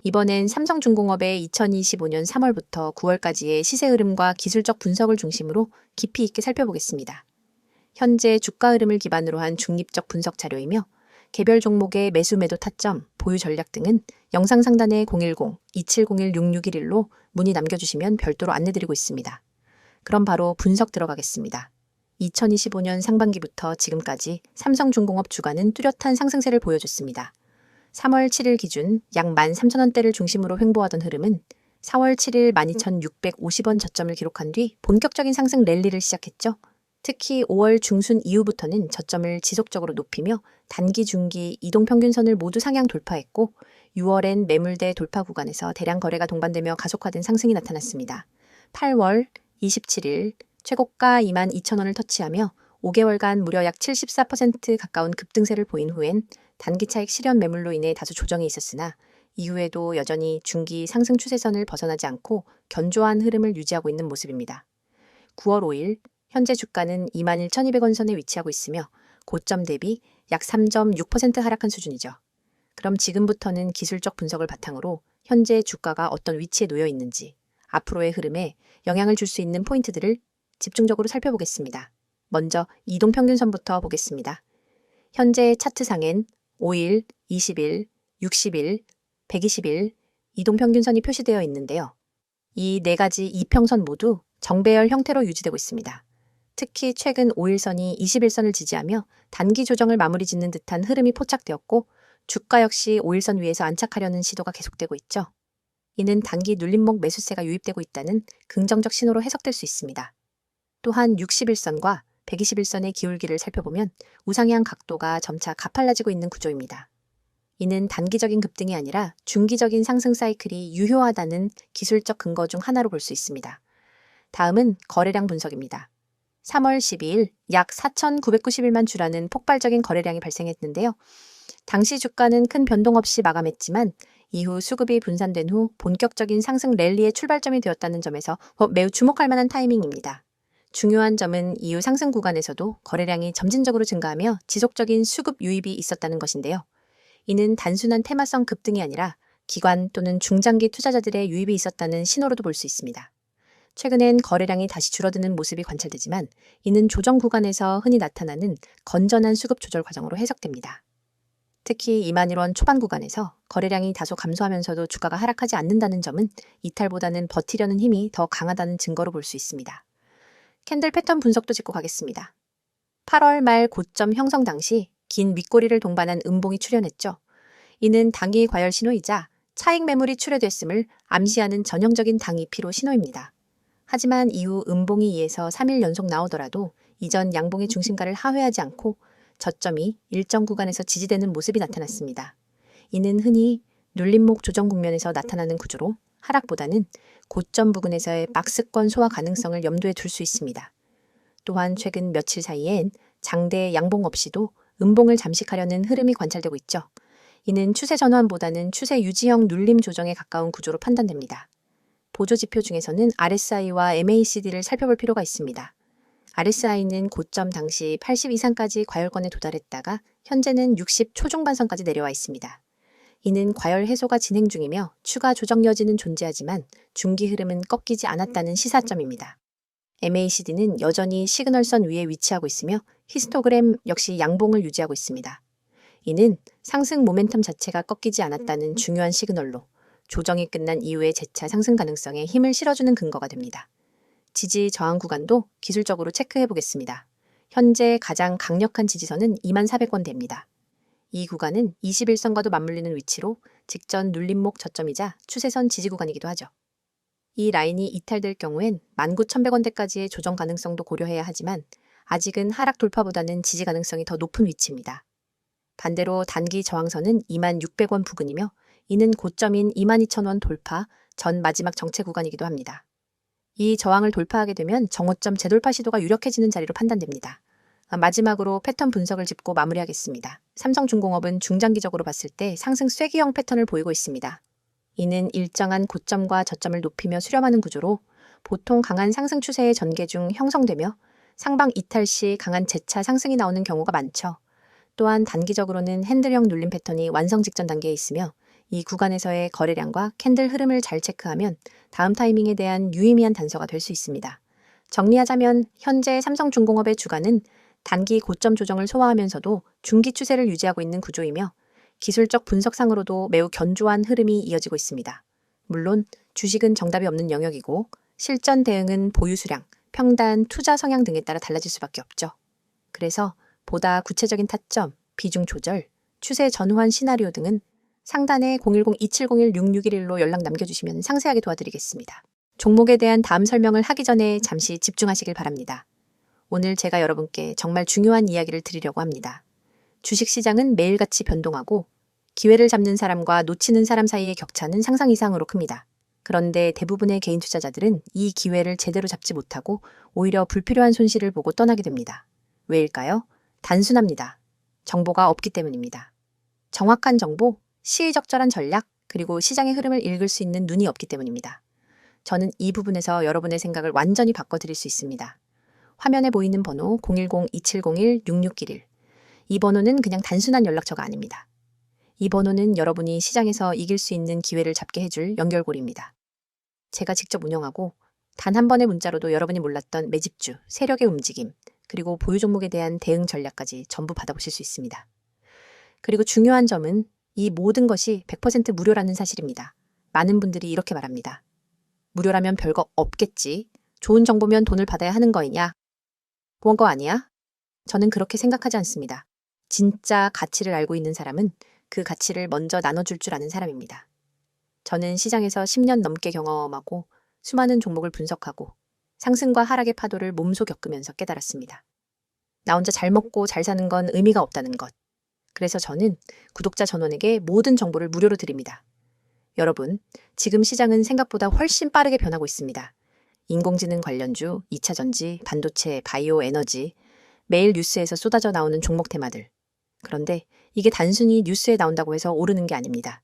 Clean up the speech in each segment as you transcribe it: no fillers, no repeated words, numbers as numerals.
이번엔 삼성중공업의 2025년 3월부터 9월까지의 시세 흐름과 기술적 분석을 중심으로 깊이 있게 살펴보겠습니다. 현재 주가 흐름을 기반으로 한 중립적 분석 자료이며 개별 종목의 매수 매도 타점, 보유 전략 등은 영상 상단에 010-2701-6611로 문의 남겨주시면 별도로 안내드리고 있습니다. 그럼 바로 분석 들어가겠습니다. 2025년 상반기부터 지금까지 삼성중공업 주가는 뚜렷한 상승세를 보여줬습니다. 3월 7일 기준 약 13,000원대를 중심으로 횡보하던 흐름은 4월 7일 12,650원 저점을 기록한 뒤 본격적인 상승 랠리를 시작했죠. 특히 5월 중순 이후부터는 저점을 지속적으로 높이며 단기, 중기, 이동평균선을 모두 상향 돌파했고 6월엔 매물대 돌파 구간에서 대량 거래가 동반되며 가속화된 상승이 나타났습니다. 8월 27일 최고가 22,000원을 터치하며 5개월간 무려 약 74% 가까운 급등세를 보인 후엔 단기 차익 실현 매물로 인해 다소 조정이 있었으나 이후에도 여전히 중기 상승 추세선을 벗어나지 않고 견조한 흐름을 유지하고 있는 모습입니다. 9월 5일 현재 주가는 21,200원 선에 위치하고 있으며 고점 대비 약 3.6% 하락한 수준이죠. 그럼 지금부터는 기술적 분석을 바탕으로 현재 주가가 어떤 위치에 놓여 있는지 앞으로의 흐름에 영향을 줄 수 있는 포인트들을 집중적으로 살펴보겠습니다. 먼저 이동평균선부터 보겠습니다. 현재 차트상엔 5일, 20일, 60일, 120일 이동평균선이 표시되어 있는데요. 이 네 가지 이평선 모두 정배열 형태로 유지되고 있습니다. 특히 최근 5일선이 21선을 지지하며 단기 조정을 마무리 짓는 듯한 흐름이 포착되었고 주가 역시 5일선 위에서 안착하려는 시도가 계속되고 있죠. 이는 단기 눌림목 매수세가 유입되고 있다는 긍정적 신호로 해석될 수 있습니다. 또한 61선과 121선의 기울기를 살펴보면 우상향 각도가 점차 가팔라지고 있는 구조입니다. 이는 단기적인 급등이 아니라 중기적인 상승 사이클이 유효하다는 기술적 근거 중 하나로 볼 수 있습니다. 다음은 거래량 분석입니다. 3월 12일 약 4,991만 주라는 폭발적인 거래량이 발생했는데요. 당시 주가는 큰 변동 없이 마감했지만 이후 수급이 분산된 후 본격적인 상승 랠리의 출발점이 되었다는 점에서 매우 주목할 만한 타이밍입니다. 중요한 점은 이후 상승 구간에서도 거래량이 점진적으로 증가하며 지속적인 수급 유입이 있었다는 것인데요. 이는 단순한 테마성 급등이 아니라 기관 또는 중장기 투자자들의 유입이 있었다는 신호로도 볼 수 있습니다. 최근엔 거래량이 다시 줄어드는 모습이 관찰되지만 이는 조정 구간에서 흔히 나타나는 건전한 수급 조절 과정으로 해석됩니다. 특히 21,000원 초반 구간에서 거래량이 다소 감소하면서도 주가가 하락하지 않는다는 점은 이탈보다는 버티려는 힘이 더 강하다는 증거로 볼 수 있습니다. 캔들 패턴 분석도 짚고 가겠습니다. 8월 말 고점 형성 당시 긴 윗꼬리를 동반한 음봉이 출현했죠. 이는 당기 과열 신호이자 차익 매물이 출회됐음을 암시하는 전형적인 당기 피로 신호입니다. 하지만 이후 음봉이 2에서 3일 연속 나오더라도 이전 양봉의 중심가를 하회하지 않고 저점이 일정 구간에서 지지되는 모습이 나타났습니다. 이는 흔히 눌림목 조정 국면에서 나타나는 구조로 하락보다는 고점 부근에서의 박스권 소화 가능성을 염두에 둘 수 있습니다. 또한 최근 며칠 사이엔 장대 양봉 없이도 음봉을 잠식하려는 흐름이 관찰되고 있죠. 이는 추세 전환보다는 추세 유지형 눌림 조정에 가까운 구조로 판단됩니다. 보조지표 중에서는 RSI와 MACD를 살펴볼 필요가 있습니다. RSI는 고점 당시 80 이상까지 과열권에 도달했다가 현재는 60 초중반선까지 내려와 있습니다. 이는 과열 해소가 진행 중이며 추가 조정 여지는 존재하지만 중기 흐름은 꺾이지 않았다는 시사점입니다. MACD는 여전히 시그널선 위에 위치하고 있으며 히스토그램 역시 양봉을 유지하고 있습니다. 이는 상승 모멘텀 자체가 꺾이지 않았다는 중요한 시그널로 조정이 끝난 이후의 재차 상승 가능성에 힘을 실어주는 근거가 됩니다. 지지 저항 구간도 기술적으로 체크해 보겠습니다. 현재 가장 강력한 지지선은 24,000원대입니다. 이 구간은 21선과도 맞물리는 위치로 직전 눌림목 저점이자 추세선 지지 구간이기도 하죠. 이 라인이 이탈될 경우엔 19,100원대까지의 조정 가능성도 고려해야 하지만 아직은 하락 돌파보다는 지지 가능성이 더 높은 위치입니다. 반대로 단기 저항선은 26,000원 부근이며 이는 고점인 22,000원 돌파 전 마지막 정체 구간이기도 합니다. 이 저항을 돌파하게 되면 정오점 재돌파 시도가 유력해지는 자리로 판단됩니다. 마지막으로 패턴 분석을 짚고 마무리하겠습니다. 삼성중공업은 중장기적으로 봤을 때 상승 쐐기형 패턴을 보이고 있습니다. 이는 일정한 고점과 저점을 높이며 수렴하는 구조로 보통 강한 상승 추세의 전개 중 형성되며 상방 이탈 시 강한 재차 상승이 나오는 경우가 많죠. 또한 단기적으로는 핸들형 눌림 패턴이 완성 직전 단계에 있으며 이 구간에서의 거래량과 캔들 흐름을 잘 체크하면 다음 타이밍에 대한 유의미한 단서가 될 수 있습니다. 정리하자면 현재 삼성중공업의 주가는 단기 고점 조정을 소화하면서도 중기 추세를 유지하고 있는 구조이며 기술적 분석상으로도 매우 견조한 흐름이 이어지고 있습니다. 물론 주식은 정답이 없는 영역이고 실전 대응은 보유 수량, 평단, 투자 성향 등에 따라 달라질 수밖에 없죠. 그래서 보다 구체적인 타점, 비중 조절, 추세 전환 시나리오 등은 상단에 010-2701-6611로 연락 남겨주시면 상세하게 도와드리겠습니다. 종목에 대한 다음 설명을 하기 전에 잠시 집중하시길 바랍니다. 오늘 제가 여러분께 정말 중요한 이야기를 드리려고 합니다. 주식시장은 매일같이 변동하고 기회를 잡는 사람과 놓치는 사람 사이의 격차는 상상 이상으로 큽니다. 그런데 대부분의 개인 투자자들은 이 기회를 제대로 잡지 못하고 오히려 불필요한 손실을 보고 떠나게 됩니다. 왜일까요? 단순합니다. 정보가 없기 때문입니다. 정확한 정보, 시의적절한 전략, 그리고 시장의 흐름을 읽을 수 있는 눈이 없기 때문입니다. 저는 이 부분에서 여러분의 생각을 완전히 바꿔드릴 수 있습니다. 화면에 보이는 번호 010-2701-6611. 이 번호는 그냥 단순한 연락처가 아닙니다. 이 번호는 여러분이 시장에서 이길 수 있는 기회를 잡게 해줄 연결고리입니다. 제가 직접 운영하고 단 한 번의 문자로도 여러분이 몰랐던 매집주, 세력의 움직임, 그리고 보유 종목에 대한 대응 전략까지 전부 받아보실 수 있습니다. 그리고 중요한 점은 이 모든 것이 100% 무료라는 사실입니다. 많은 분들이 이렇게 말합니다. 무료라면 별거 없겠지. 좋은 정보면 돈을 받아야 하는 거이냐? 그런 거 아니야? 저는 그렇게 생각하지 않습니다. 진짜 가치를 알고 있는 사람은 그 가치를 먼저 나눠줄 줄 아는 사람입니다. 저는 시장에서 10년 넘게 경험하고 수많은 종목을 분석하고 상승과 하락의 파도를 몸소 겪으면서 깨달았습니다. 나 혼자 잘 먹고 잘 사는 건 의미가 없다는 것. 그래서 저는 구독자 전원에게 모든 정보를 무료로 드립니다. 여러분, 지금 시장은 생각보다 훨씬 빠르게 변하고 있습니다. 인공지능 관련주, 2차 전지, 반도체, 바이오 에너지, 매일 뉴스에서 쏟아져 나오는 종목 테마들. 그런데 이게 단순히 뉴스에 나온다고 해서 오르는 게 아닙니다.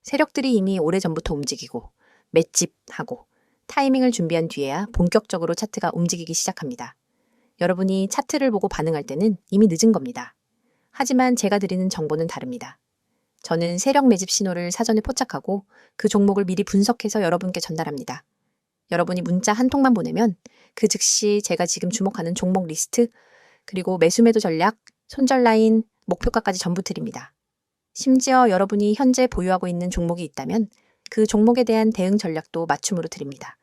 세력들이 이미 오래전부터 움직이고 맷집하고 타이밍을 준비한 뒤에야 본격적으로 차트가 움직이기 시작합니다. 여러분이 차트를 보고 반응할 때는 이미 늦은 겁니다. 하지만 제가 드리는 정보는 다릅니다. 저는 세력 매집 신호를 사전에 포착하고 그 종목을 미리 분석해서 여러분께 전달합니다. 여러분이 문자 한 통만 보내면 그 즉시 제가 지금 주목하는 종목 리스트, 그리고 매수 매도 전략, 손절 라인, 목표가까지 전부 드립니다. 심지어 여러분이 현재 보유하고 있는 종목이 있다면 그 종목에 대한 대응 전략도 맞춤으로 드립니다.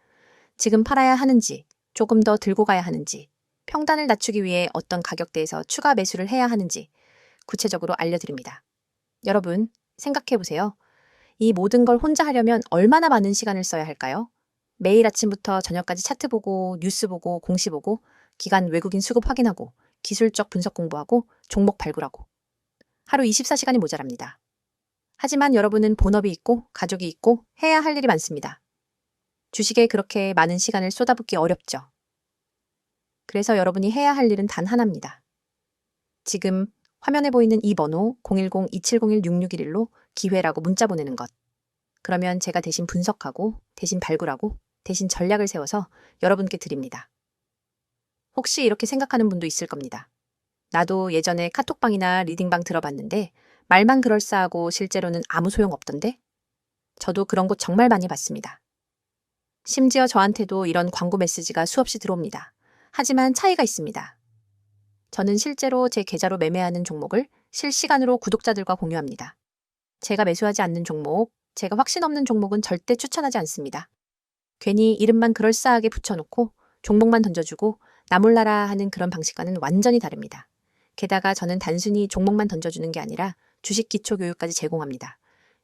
지금 팔아야 하는지, 조금 더 들고 가야 하는지, 평단을 낮추기 위해 어떤 가격대에서 추가 매수를 해야 하는지 구체적으로 알려드립니다. 여러분, 생각해보세요. 이 모든 걸 혼자 하려면 얼마나 많은 시간을 써야 할까요? 매일 아침부터 저녁까지 차트 보고, 뉴스 보고, 공시 보고, 기관 외국인 수급 확인하고, 기술적 분석 공부하고, 종목 발굴하고. 하루 24시간이 모자랍니다. 하지만 여러분은 본업이 있고, 가족이 있고, 해야 할 일이 많습니다. 주식에 그렇게 많은 시간을 쏟아붓기 어렵죠. 그래서 여러분이 해야 할 일은 단 하나입니다. 지금 화면에 보이는 이 번호 010-2701-6611로 기회라고 문자 보내는 것. 그러면 제가 대신 분석하고, 대신 발굴하고, 대신 전략을 세워서 여러분께 드립니다. 혹시 이렇게 생각하는 분도 있을 겁니다. 나도 예전에 카톡방이나 리딩방 들어봤는데 말만 그럴싸하고 실제로는 아무 소용 없던데? 저도 그런 곳 정말 많이 봤습니다. 심지어 저한테도 이런 광고 메시지가 수없이 들어옵니다. 하지만 차이가 있습니다. 저는 실제로 제 계좌로 매매하는 종목을 실시간으로 구독자들과 공유합니다. 제가 매수하지 않는 종목, 제가 확신 없는 종목은 절대 추천하지 않습니다. 괜히 이름만 그럴싸하게 붙여놓고 종목만 던져주고 나 몰라라 하는 그런 방식과는 완전히 다릅니다. 게다가 저는 단순히 종목만 던져주는 게 아니라 주식 기초 교육까지 제공합니다.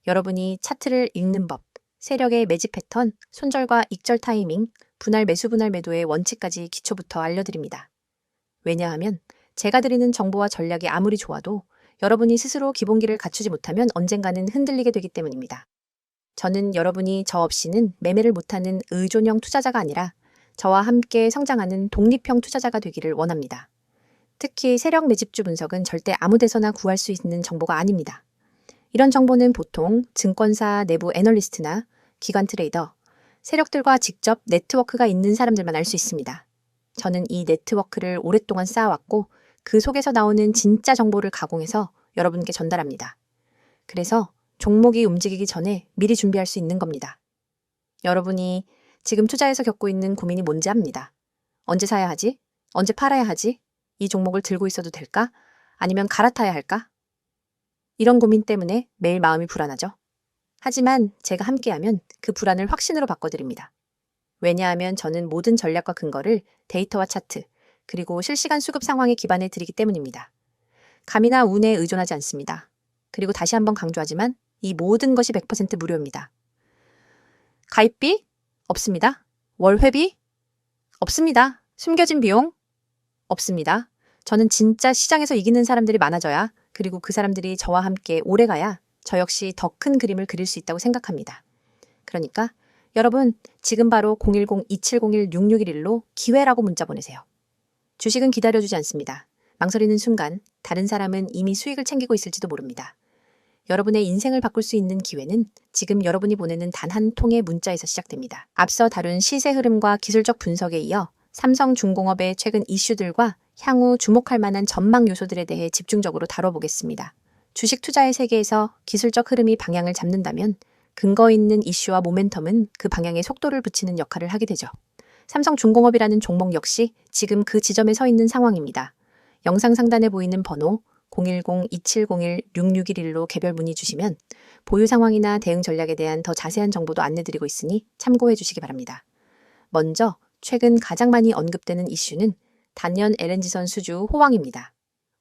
여러분이 차트를 읽는 법, 세력의 매집 패턴, 손절과 익절 타이밍, 분할 매수 분할 매도의 원칙까지 기초부터 알려드립니다. 왜냐하면 제가 드리는 정보와 전략이 아무리 좋아도 여러분이 스스로 기본기를 갖추지 못하면 언젠가는 흔들리게 되기 때문입니다. 저는 여러분이 저 없이는 매매를 못하는 의존형 투자자가 아니라 저와 함께 성장하는 독립형 투자자가 되기를 원합니다. 특히 세력 매집주 분석은 절대 아무 데서나 구할 수 있는 정보가 아닙니다. 이런 정보는 보통 증권사 내부 애널리스트나 기관 트레이더, 세력들과 직접 네트워크가 있는 사람들만 알 수 있습니다. 저는 이 네트워크를 오랫동안 쌓아왔고 그 속에서 나오는 진짜 정보를 가공해서 여러분께 전달합니다. 그래서 종목이 움직이기 전에 미리 준비할 수 있는 겁니다. 여러분이 지금 투자해서 겪고 있는 고민이 뭔지 압니다. 언제 사야 하지? 언제 팔아야 하지? 이 종목을 들고 있어도 될까? 아니면 갈아타야 할까? 이런 고민 때문에 매일 마음이 불안하죠. 하지만 제가 함께하면 그 불안을 확신으로 바꿔드립니다. 왜냐하면 저는 모든 전략과 근거를 데이터와 차트, 그리고 실시간 수급 상황에 기반해 드리기 때문입니다. 감이나 운에 의존하지 않습니다. 그리고 다시 한번 강조하지만 이 모든 것이 100% 무료입니다. 가입비? 없습니다. 월회비? 없습니다. 숨겨진 비용? 없습니다. 저는 진짜 시장에서 이기는 사람들이 많아져야, 그리고 그 사람들이 저와 함께 오래가야 저 역시 더 큰 그림을 그릴 수 있다고 생각합니다. 그러니까 여러분 지금 바로 010-2701-6611로 기회라고 문자 보내세요. 주식은 기다려주지 않습니다. 망설이는 순간 다른 사람은 이미 수익을 챙기고 있을지도 모릅니다. 여러분의 인생을 바꿀 수 있는 기회는 지금 여러분이 보내는 단 한 통의 문자에서 시작됩니다. 앞서 다룬 시세 흐름과 기술적 분석에 이어 삼성중공업의 최근 이슈들과 향후 주목할 만한 전망 요소들에 대해 집중적으로 다뤄보겠습니다. 주식 투자의 세계에서 기술적 흐름이 방향을 잡는다면 근거 있는 이슈와 모멘텀은 그 방향에 속도를 붙이는 역할을 하게 되죠. 삼성중공업이라는 종목 역시 지금 그 지점에 서 있는 상황입니다. 영상 상단에 보이는 번호 010-2701-6611로 개별 문의 주시면 보유 상황이나 대응 전략에 대한 더 자세한 정보도 안내드리고 있으니 참고해 주시기 바랍니다. 먼저 최근 가장 많이 언급되는 이슈는 단연 LNG선 수주 호황입니다.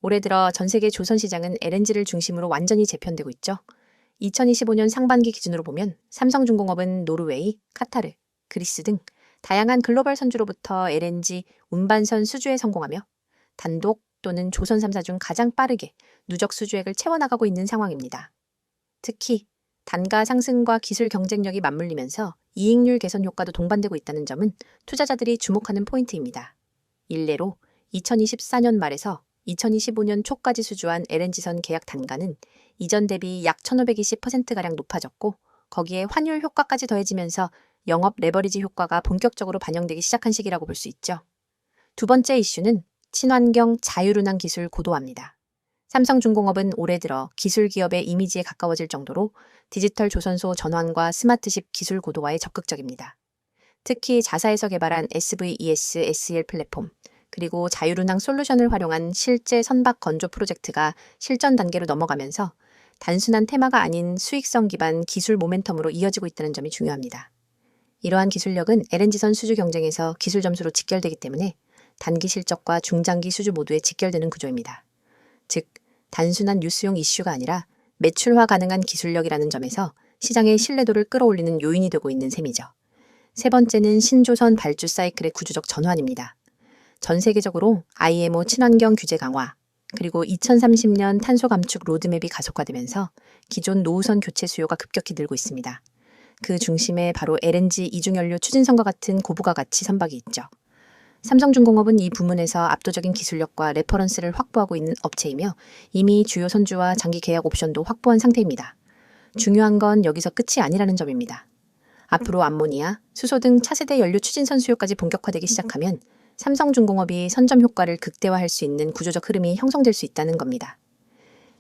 올해 들어 전 세계 조선시장은 LNG를 중심으로 완전히 재편되고 있죠. 2025년 상반기 기준으로 보면 삼성중공업은 노르웨이, 카타르, 그리스 등 다양한 글로벌 선주로부터 LNG 운반선 수주에 성공하며 단독 또는 조선 3사 중 가장 빠르게 누적 수주액을 채워나가고 있는 상황입니다. 특히 단가 상승과 기술 경쟁력이 맞물리면서 이익률 개선 효과도 동반되고 있다는 점은 투자자들이 주목하는 포인트입니다. 일례로 2024년 말에서 2025년 초까지 수주한 LNG선 계약 단가는 이전 대비 약 1520%가량 높아졌고 거기에 환율 효과까지 더해지면서 영업 레버리지 효과가 본격적으로 반영되기 시작한 시기라고 볼 수 있죠. 두 번째 이슈는 친환경 자율운항 기술 고도화입니다. 삼성중공업은 올해 들어 기술 기업의 이미지에 가까워질 정도로 디지털 조선소 전환과 스마트십 기술 고도화에 적극적입니다. 특히 자사에서 개발한 SVES SEL 플랫폼, 그리고 자율운항 솔루션을 활용한 실제 선박 건조 프로젝트가 실전 단계로 넘어가면서 단순한 테마가 아닌 수익성 기반 기술 모멘텀으로 이어지고 있다는 점이 중요합니다. 이러한 기술력은 LNG선 수주 경쟁에서 기술 점수로 직결되기 때문에 단기 실적과 중장기 수주 모두에 직결되는 구조입니다. 즉, 단순한 뉴스용 이슈가 아니라 매출화 가능한 기술력이라는 점에서 시장의 신뢰도를 끌어올리는 요인이 되고 있는 셈이죠. 세 번째는 신조선 발주 사이클의 구조적 전환입니다. 전 세계적으로 IMO 친환경 규제 강화, 그리고 2030년 탄소 감축 로드맵이 가속화되면서 기존 노후선 교체 수요가 급격히 늘고 있습니다. 그 중심에 바로 LNG 이중연료 추진선과 같은 고부가 가치 선박이 있죠. 삼성중공업은 이 부문에서 압도적인 기술력과 레퍼런스를 확보하고 있는 업체이며 이미 주요 선주와 장기 계약 옵션도 확보한 상태입니다. 중요한 건 여기서 끝이 아니라는 점입니다. 앞으로 암모니아, 수소 등 차세대 연료 추진선 수요까지 본격화되기 시작하면 삼성중공업이 선점 효과를 극대화할 수 있는 구조적 흐름이 형성될 수 있다는 겁니다.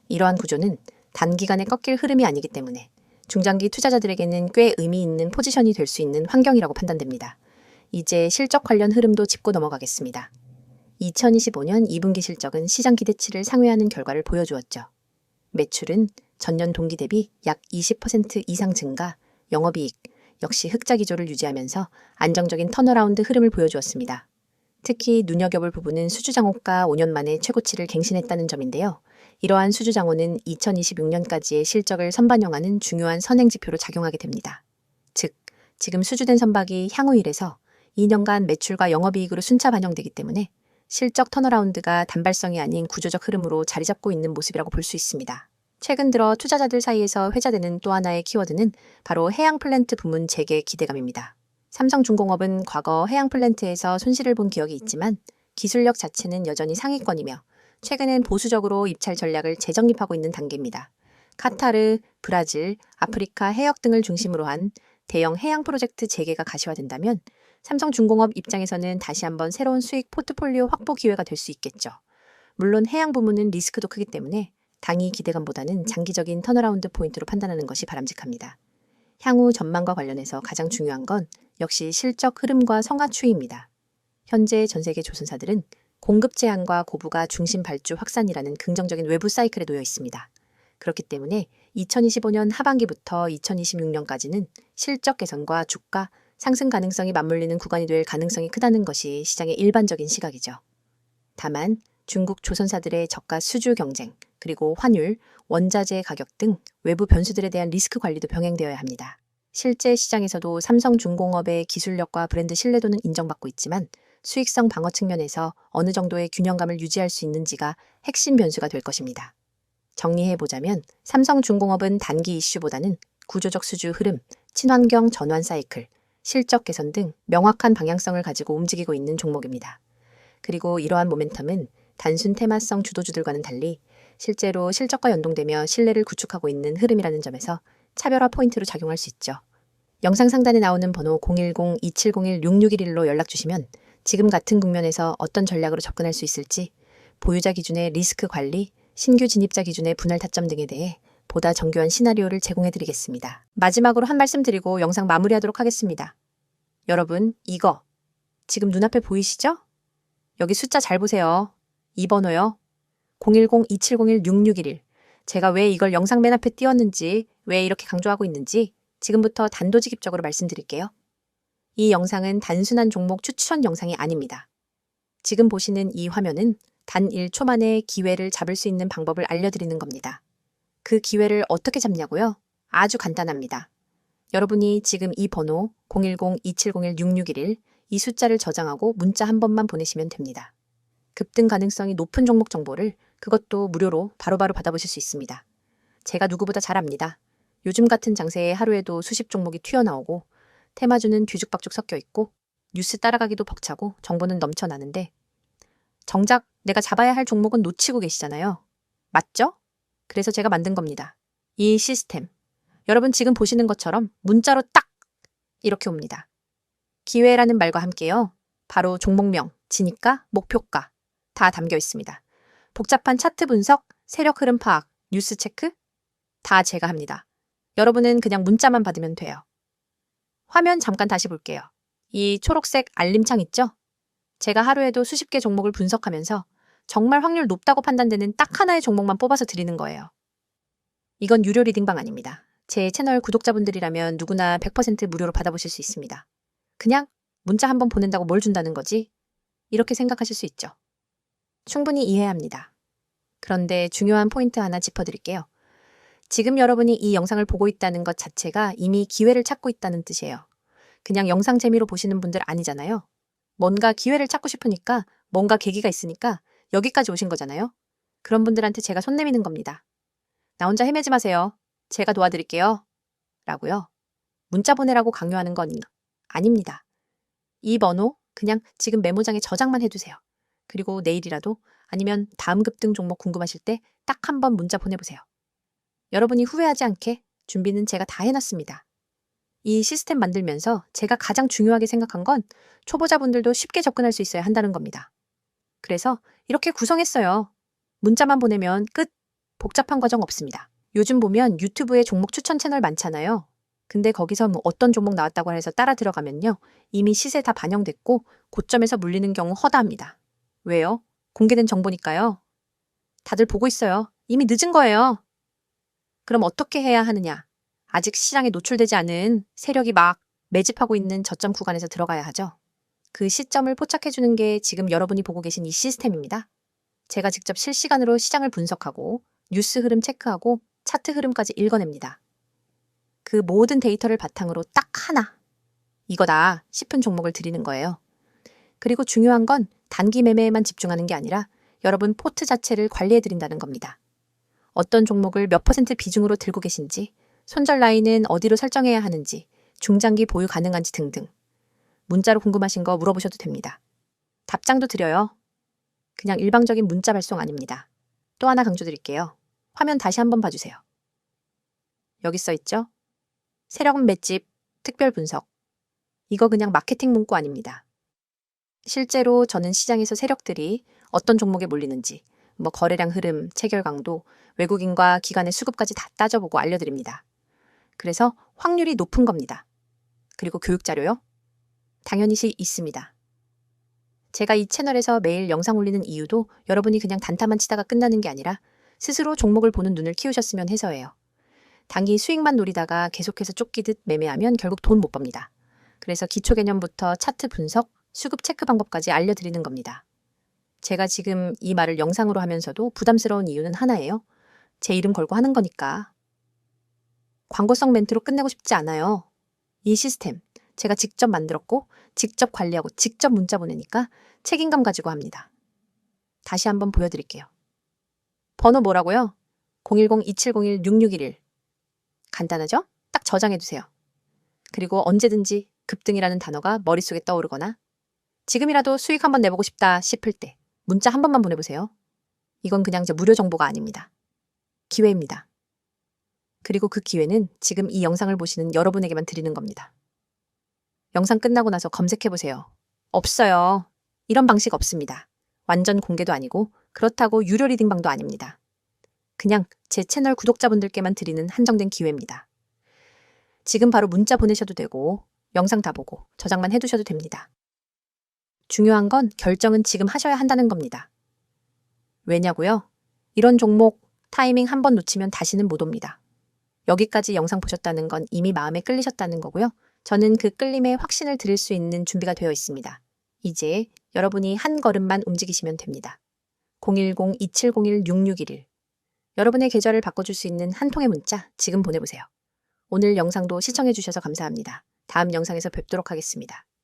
이러한 구조는 단기간에 꺾일 흐름이 아니기 때문에 중장기 투자자들에게는 꽤 의미 있는 포지션이 될 수 있는 환경이라고 판단됩니다. 이제 실적 관련 흐름도 짚고 넘어가겠습니다. 2025년 2분기 실적은 시장 기대치를 상회하는 결과를 보여주었죠. 매출은 전년 동기 대비 약 20% 이상 증가, 영업이익 역시 흑자 기조를 유지하면서 안정적인 턴어라운드 흐름을 보여주었습니다. 특히 눈여겨볼 부분은 수주장호가 5년 만에 최고치를 갱신했다는 점인데요. 이러한 수주장호는 2026년까지의 실적을 선반영하는 중요한 선행지표로 작용하게 됩니다. 즉, 지금 수주된 선박이 향후 1에서 2년간 매출과 영업이익으로 순차 반영되기 때문에 실적 턴어라운드가 단발성이 아닌 구조적 흐름으로 자리 잡고 있는 모습이라고 볼 수 있습니다. 최근 들어 투자자들 사이에서 회자되는 또 하나의 키워드는 바로 해양 플랜트 부문 재개 기대감입니다. 삼성중공업은 과거 해양 플랜트에서 손실을 본 기억이 있지만 기술력 자체는 여전히 상위권이며 최근엔 보수적으로 입찰 전략을 재정립하고 있는 단계입니다. 카타르, 브라질, 아프리카 해역 등을 중심으로 한 대형 해양 프로젝트 재개가 가시화된다면 삼성중공업 입장에서는 다시 한번 새로운 수익 포트폴리오 확보 기회가 될 수 있겠죠. 물론 해양 부문은 리스크도 크기 때문에 당위 기대감보다는 장기적인 턴어라운드 포인트로 판단하는 것이 바람직합니다. 향후 전망과 관련해서 가장 중요한 건 역시 실적 흐름과 성과 추이입니다. 현재 전 세계 조선사들은 공급 제한과 고부가 중심 발주 확산이라는 긍정적인 외부 사이클에 놓여 있습니다. 그렇기 때문에 2025년 하반기부터 2026년까지는 실적 개선과 주가 상승 가능성이 맞물리는 구간이 될 가능성이 크다는 것이 시장의 일반적인 시각이죠. 다만 중국 조선사들의 저가 수주 경쟁, 그리고 환율, 원자재 가격 등 외부 변수들에 대한 리스크 관리도 병행되어야 합니다. 실제 시장에서도 삼성중공업의 기술력과 브랜드 신뢰도는 인정받고 있지만 수익성 방어 측면에서 어느 정도의 균형감을 유지할 수 있는지가 핵심 변수가 될 것입니다. 정리해보자면 삼성중공업은 단기 이슈보다는 구조적 수주 흐름, 친환경 전환 사이클, 실적 개선 등 명확한 방향성을 가지고 움직이고 있는 종목입니다. 그리고 이러한 모멘텀은 단순 테마성 주도주들과는 달리 실제로 실적과 연동되며 신뢰를 구축하고 있는 흐름이라는 점에서 차별화 포인트로 작용할 수 있죠. 영상 상단에 나오는 번호 010-2701-6611로 연락 주시면 지금 같은 국면에서 어떤 전략으로 접근할 수 있을지, 보유자 기준의 리스크 관리, 신규 진입자 기준의 분할 타점 등에 대해 보다 정교한 시나리오를 제공해드리겠습니다. 마지막으로 한 말씀 드리고 영상 마무리하도록 하겠습니다. 여러분, 이거 지금 눈앞에 보이시죠? 여기 숫자 잘 보세요. 이 번호요. 010-2701-6611. 제가 왜 이걸 영상 맨 앞에 띄웠는지, 왜 이렇게 강조하고 있는지 지금부터 단도직입적으로 말씀드릴게요. 이 영상은 단순한 종목 추천 영상이 아닙니다. 지금 보시는 이 화면은 단 1초 만에 기회를 잡을 수 있는 방법을 알려드리는 겁니다. 그 기회를 어떻게 잡냐고요? 아주 간단합니다. 여러분이 지금 이 번호 010-2701-6611 이 숫자를 저장하고 문자 한 번만 보내시면 됩니다. 급등 가능성이 높은 종목 정보를 그것도 무료로 바로바로 받아보실 수 있습니다. 제가 누구보다 잘 압니다. 요즘 같은 장세에 하루에도 수십 종목이 튀어나오고 테마주는 뒤죽박죽 섞여 있고 뉴스 따라가기도 벅차고 정보는 넘쳐나는데 정작 내가 잡아야 할 종목은 놓치고 계시잖아요. 맞죠? 그래서 제가 만든 겁니다. 이 시스템. 여러분 지금 보시는 것처럼 문자로 딱 이렇게 옵니다. 기회라는 말과 함께요. 바로 종목명, 진입가, 목표가 다 담겨 있습니다. 복잡한 차트 분석, 세력 흐름 파악, 뉴스 체크 다 제가 합니다. 여러분은 그냥 문자만 받으면 돼요. 화면 잠깐 다시 볼게요. 이 초록색 알림창 있죠? 제가 하루에도 수십 개 종목을 분석하면서 정말 확률 높다고 판단되는 딱 하나의 종목만 뽑아서 드리는 거예요. 이건 유료 리딩방 아닙니다. 제 채널 구독자분들이라면 누구나 100% 무료로 받아보실 수 있습니다. 그냥 문자 한번 보낸다고 뭘 준다는 거지? 이렇게 생각하실 수 있죠. 충분히 이해합니다. 그런데 중요한 포인트 하나 짚어드릴게요. 지금 여러분이 이 영상을 보고 있다는 것 자체가 이미 기회를 찾고 있다는 뜻이에요. 그냥 영상 재미로 보시는 분들 아니잖아요. 뭔가 기회를 찾고 싶으니까 뭔가 계기가 있으니까 여기까지 오신 거잖아요. 그런 분들한테 제가 손 내미는 겁니다. 나 혼자 헤매지 마세요. 제가 도와드릴게요. 라고요. 문자 보내라고 강요하는 건 아닙니다. 이 번호 그냥 지금 메모장에 저장만 해두세요. 그리고 내일이라도 아니면 다음 급등 종목 궁금하실 때 딱 한 번 문자 보내보세요. 여러분이 후회하지 않게 준비는 제가 다 해놨습니다. 이 시스템 만들면서 제가 가장 중요하게 생각한 건 초보자분들도 쉽게 접근할 수 있어야 한다는 겁니다. 그래서 이렇게 구성했어요. 문자만 보내면 끝! 복잡한 과정 없습니다. 요즘 보면 유튜브에 종목 추천 채널 많잖아요. 근데 거기서 뭐 어떤 종목 나왔다고 해서 따라 들어가면요. 이미 시세 다 반영됐고 고점에서 물리는 경우 허다합니다. 왜요? 공개된 정보니까요. 다들 보고 있어요. 이미 늦은 거예요. 그럼 어떻게 해야 하느냐? 아직 시장에 노출되지 않은 세력이 막 매집하고 있는 저점 구간에서 들어가야 하죠. 그 시점을 포착해주는 게 지금 여러분이 보고 계신 이 시스템입니다. 제가 직접 실시간으로 시장을 분석하고 뉴스 흐름 체크하고 차트 흐름까지 읽어냅니다. 그 모든 데이터를 바탕으로 딱 하나, 이거다 싶은 종목을 드리는 거예요. 그리고 중요한 건 단기 매매에만 집중하는 게 아니라 여러분 포트 자체를 관리해드린다는 겁니다. 어떤 종목을 몇 % 비중으로 들고 계신지, 손절 라인은 어디로 설정해야 하는지, 중장기 보유 가능한지 등등. 문자로 궁금하신 거 물어보셔도 됩니다. 답장도 드려요. 그냥 일방적인 문자 발송 아닙니다. 또 하나 강조드릴게요. 화면 다시 한번 봐주세요. 여기 써 있죠? 세력 맷집, 특별 분석. 이거 그냥 마케팅 문구 아닙니다. 실제로 저는 시장에서 세력들이 어떤 종목에 몰리는지, 거래량 흐름, 체결 강도, 외국인과 기관의 수급까지 다 따져보고 알려드립니다. 그래서 확률이 높은 겁니다. 그리고 교육 자료요? 당연히 있습니다. 제가 이 채널에서 매일 영상 올리는 이유도 여러분이 그냥 단타만 치다가 끝나는 게 아니라 스스로 종목을 보는 눈을 키우셨으면 해서예요. 단기 수익만 노리다가 계속해서 쫓기듯 매매하면 결국 돈 못 법니다. 그래서 기초 개념부터 차트 분석, 수급 체크 방법까지 알려드리는 겁니다. 제가 지금 이 말을 영상으로 하면서도 부담스러운 이유는 하나예요. 제 이름 걸고 하는 거니까. 광고성 멘트로 끝내고 싶지 않아요. 이 시스템 제가 직접 만들었고 직접 관리하고 직접 문자 보내니까 책임감 가지고 합니다. 다시 한번 보여드릴게요. 번호 뭐라고요? 010-2701-6611. 간단하죠? 딱 저장해두세요. 그리고 언제든지 급등이라는 단어가 머릿속에 떠오르거나 지금이라도 수익 한번 내보고 싶다 싶을 때 문자 한 번만 보내보세요. 이건 그냥 무료 정보가 아닙니다. 기회입니다. 그리고 그 기회는 지금 이 영상을 보시는 여러분에게만 드리는 겁니다. 영상 끝나고 나서 검색해보세요. 없어요. 이런 방식 없습니다. 완전 공개도 아니고 그렇다고 유료 리딩방도 아닙니다. 그냥 제 채널 구독자분들께만 드리는 한정된 기회입니다. 지금 바로 문자 보내셔도 되고 영상 다 보고 저장만 해두셔도 됩니다. 중요한 건 결정은 지금 하셔야 한다는 겁니다. 왜냐고요? 이런 종목 타이밍 한 번 놓치면 다시는 못 옵니다. 여기까지 영상 보셨다는 건 이미 마음에 끌리셨다는 거고요. 저는 그 끌림에 확신을 드릴 수 있는 준비가 되어 있습니다. 이제 여러분이 한 걸음만 움직이시면 됩니다. 010-2701-6611. 여러분의 계좌를 바꿔줄 수 있는 한 통의 문자 지금 보내보세요. 오늘 영상도 시청해주셔서 감사합니다. 다음 영상에서 뵙도록 하겠습니다.